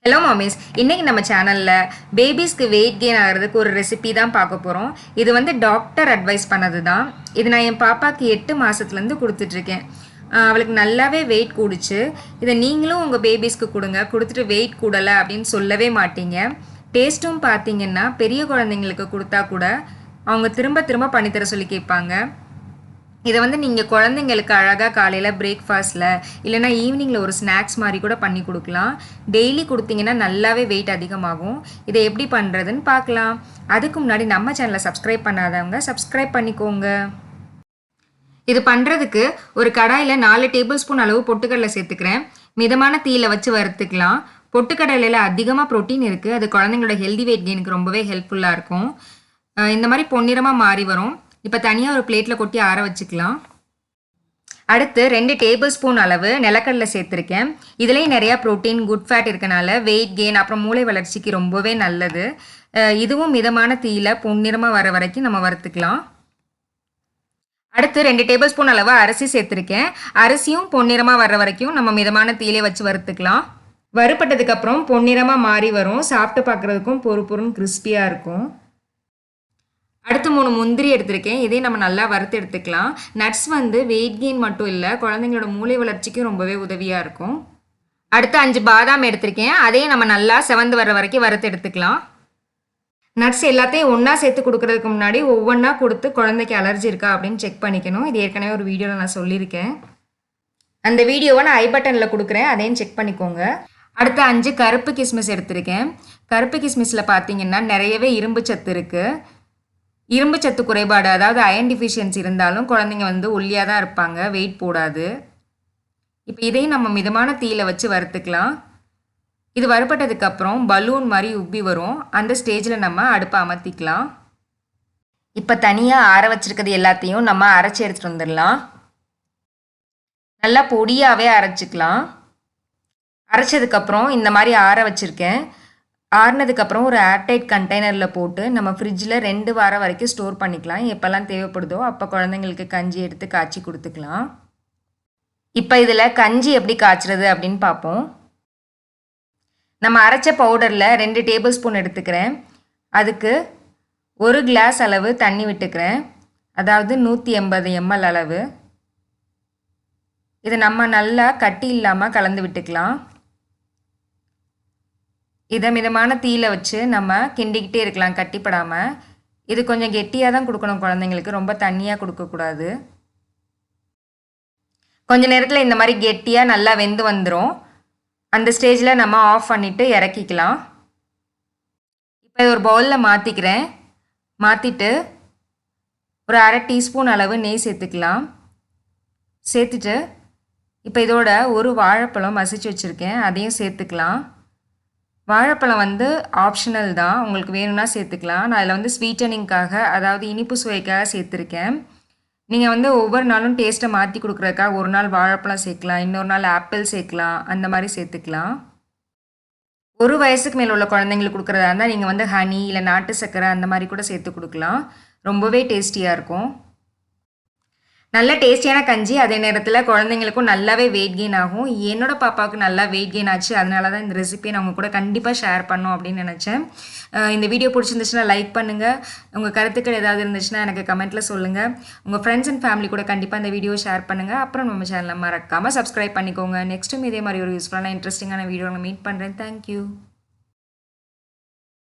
Hello மாமிஸ், இன்றைக்கி நம்ம சேனலில் பேபிஸ்க்கு வெயிட் கெயின் ஆகிறதுக்கு ஒரு ரெசிபி தான் பார்க்க போகிறோம். இது வந்து டாக்டர் அட்வைஸ் பண்ணது தான். இது நான் என் பாப்பாவுக்கு 8 மாதத்துலேருந்து கொடுத்துட்ருக்கேன். அவளுக்கு நல்லாவே வெயிட் கூடுச்சு. இதை நீங்களும் உங்கள் பேபிஸ்க்கு கொடுங்க. கொடுத்துட்டு வெயிட் கூடலை அப்படின்னு சொல்லவே மாட்டீங்க. டேஸ்ட்டும் பார்த்தீங்கன்னா பெரிய குழந்தைங்களுக்கு கொடுத்தா கூட அவங்க திரும்ப திரும்ப பண்ணித்தர சொல்லி கேட்பாங்க. இதை வந்து நீங்கள் குழந்தைங்களுக்கு அழகாக காலையில் பிரேக்ஃபாஸ்ட்டில் இல்லைனா ஈவினிங்கில் ஒரு ஸ்நாக்ஸ் மாதிரி கூட பண்ணி கொடுக்கலாம். டெய்லி கொடுத்தீங்கன்னா நல்லாவே வெயிட் அதிகமாகும். இதை எப்படி பண்ணுறதுன்னு பார்க்கலாம். அதுக்கு முன்னாடி நம்ம சேனலை சப்ஸ்கிரைப் பண்ணாதவங்க சப்ஸ்கிரைப் பண்ணிக்கோங்க. இது பண்ணுறதுக்கு ஒரு கடாயில் 4 டேபிள் ஸ்பூன் அளவு பொட்டுக்கடலை சேர்த்துக்கிறேன். மிதமான தீயில வச்சு வறுத்துக்கலாம். பொட்டுக்கடலையில் அதிகமாக ப்ரோட்டீன் இருக்குது. அது குழந்தைங்களோட ஹெல்தி வெயிட் கெயினுக்கு ரொம்பவே ஹெல்ப்ஃபுல்லாக இருக்கும். இந்த மாதிரி பொன்னிறமாக மாறி வரும். இப்போ தனியாக ஒரு பிளேட்டில் கொட்டி ஆற வச்சுக்கலாம். அடுத்து 2 டேபிள் ஸ்பூன் அளவு நிலக்கடலை சேர்த்துருக்கேன். இதுலேயும் நிறையா ப்ரோட்டீன், குட் ஃபேட் இருக்கனால வெயிட் கெயின் அப்புறம் மூளை வளர்ச்சிக்கு ரொம்பவே நல்லது. இதுவும் மிதமான தீயில பொன்னிறமாக வர வரைக்கும் நம்ம வறுத்துக்கலாம். அடுத்து 2 டேபிள் ஸ்பூன் அளவு அரிசி சேர்த்துருக்கேன். அரிசியும் பொன்னிறமாக வர்ற வரைக்கும் நம்ம மிதமான தீயிலே வச்சு வறுத்துக்கலாம். வறுப்பட்டதுக்கப்புறம் பொன்னிறமாக மாறி வரும். சாப்பிட்டு பார்க்குறதுக்கும் பொறுன்னு கிறிஸ்பியாக இருக்கும். அடுத்து 3 முந்திரி எடுத்திருக்கேன். இதையும் நம்ம நல்லா வறுத்து எடுத்துக்கலாம். நட்ஸ் வந்து வெயிட் கெயின் மட்டும் இல்லை, குழந்தைங்களோட மூளை வளர்ச்சிக்கும் ரொம்பவே உதவியாக இருக்கும். அடுத்து 5 பாதாம் எடுத்திருக்கேன். அதையும் நம்ம நல்லா செவந்து வர வரைக்கும் வறுத்து எடுத்துக்கலாம். நட்ஸ் எல்லாத்தையும் ஒன்றா சேர்த்து கொடுக்கறதுக்கு முன்னாடி ஒவ்வொன்றா கொடுத்து குழந்தைக்கு அலர்ஜி இருக்கா அப்படின்னு செக் பண்ணிக்கணும். இது ஏற்கனவே ஒரு வீடியோவில் நான் சொல்லியிருக்கேன். அந்த வீடியோவை நான் ஐ பட்டனில் கொடுக்குறேன், அதையும் செக் பண்ணிக்கோங்க. அடுத்து 5 கருப்பு கிஸ்மிஸ் எடுத்திருக்கேன். கருப்பு கிஸ்மிஸில் பார்த்தீங்கன்னா நிறையவே இரும்பு சத்து இருக்குது. இரும்பு சத்து குறைபாடு, அதாவது அயன் டிஃபிஷியன்சி இருந்தாலும் குழந்தைங்க வந்து ஒல்லியாக தான் இருப்பாங்க, வெயிட் போடாது. இப்போ இதையும் நம்ம மிதமான தீயில வச்சு வறுத்துக்கலாம். இது வறுப்பட்டதுக்கப்புறம் பலூன் மாதிரி உப்பி வரும். அந்த ஸ்டேஜில் நம்ம அடுப்பை அமர்த்திக்கலாம். இப்போ தனியாக ஆற வச்சுருக்கிறது எல்லாத்தையும் நம்ம அரைச்சி எடுத்துகிட்டு வந்துடலாம். நல்லா பொடியாகவே அரைச்சிக்கலாம். அரைச்சதுக்கப்புறம் இந்த மாதிரி ஆற வச்சுருக்கேன். ஆறுனதுக்கப்புறம் ஒரு ஏர்டைட் கண்டெய்னரில் போட்டு நம்ம ஃப்ரிட்ஜில் 2 வாரம் வரைக்கும் ஸ்டோர் பண்ணிக்கலாம். எப்போல்லாம் தேவைப்படுதோ அப்போ குழந்தைங்களுக்கு கஞ்சி எடுத்து காய்ச்சி கொடுத்துக்கலாம். இப்போ இதில் கஞ்சி எப்படி காய்ச்சுறது அப்படின்னு பார்ப்போம். நம்ம அரைச்ச பவுடரில் 2 டேபிள் ஸ்பூன் எடுத்துக்கிறேன். அதுக்கு 1 கிளாஸ் அளவு தண்ணி விட்டுக்கிறேன், அதாவது 180 ml அளவு. இதை நம்ம நல்லா கட்டி இல்லாமல் கலந்து விட்டுக்கலாம். இதை மிதமான தீயில வச்சு நம்ம கிண்டிக்கிட்டே இருக்கலாம், கட்டிப்படாமல். இது கொஞ்சம் கெட்டியாக தான் கொடுக்கணும் குழந்தைங்களுக்கு, ரொம்ப தண்ணியாக கொடுக்கக்கூடாது. கொஞ்ச நேரத்தில் இந்த மாதிரி கெட்டியாக நல்லா வெந்து வந்துடும். அந்த ஸ்டேஜில் நம்ம ஆஃப் பண்ணிவிட்டு இறக்கிக்கலாம். இப்போ ஒரு பவுலில் மாற்றிக்கிறேன். மாற்றிட்டு ஒரு அரை டீஸ்பூன் அளவு நெய் சேர்த்துக்கலாம். சேர்த்துட்டு இப்போ இதோட ஒரு வாழைப்பழம் மசிச்சு வச்சுருக்கேன், அதையும் சேர்த்துக்கலாம். வாழைப்பழம் வந்து ஆப்ஷனல் தான், உங்களுக்கு வேணும்னா சேர்த்துக்கலாம். நான் அதில் வந்து ஸ்வீட்டனிங்காக, அதாவது இனிப்பு சுவைக்காக சேர்த்துருக்கேன். நீங்கள் வந்து ஒவ்வொரு நாளும் டேஸ்ட்டை மாற்றி கொடுக்குறதுக்காக ஒரு நாள் வாழைப்பழம் சேர்க்கலாம், இன்னொரு நாள் ஆப்பிள் சேர்க்கலாம், அந்த மாதிரி சேர்த்துக்கலாம். 1 வயசுக்கு மேலே உள்ள குழந்தைங்களுக்கு கொடுக்குறதா இருந்தால் நீங்கள் வந்து ஹனி இல்லை நாட்டு சர்க்கரை அந்த மாதிரி கூட சேர்த்து கொடுக்கலாம். ரொம்பவே டேஸ்டியாக இருக்கும். நல்ல டேஸ்டியான கஞ்சி, அதே நேரத்தில் குழந்தைங்களுக்கும் நல்லாவே வெயிட் கெயின் ஆகும். என்னோட பாப்பாவுக்கு நல்லா வெயிட் கெயின் ஆச்சு. அதனால தான் இந்த ரெசிபியை நான் உங்கள் கூட கண்டிப்பாக ஷேர் பண்ணோம் அப்படின்னு நினச்சேன். இந்த வீடியோ பிடிச்சிருந்துச்சுன்னா லைக் பண்ணுங்கள். உங்கள் கருத்துக்கள் ஏதாவது இருந்துச்சுன்னா எனக்கு கமெண்ட்டில் சொல்லுங்கள். உங்கள் ஃப்ரெண்ட்ஸ் அண்ட் ஃபேமிலி கூட கண்டிப்பாக இந்த வீடியோ ஷேர் பண்ணுங்கள். அப்புறம் நம்ம சேனலை மறக்காமல் சப்ஸ்கிரைப் பண்ணிக்கோங்க. நெக்ஸ்ட்டும் இதே மாதிரி ஒரு யூஸ்ஃபுல்லான இன்ட்ரெஸ்டிங்கான வீடியோ நான் மீட் பண்ணுறேன். தேங்க்யூ.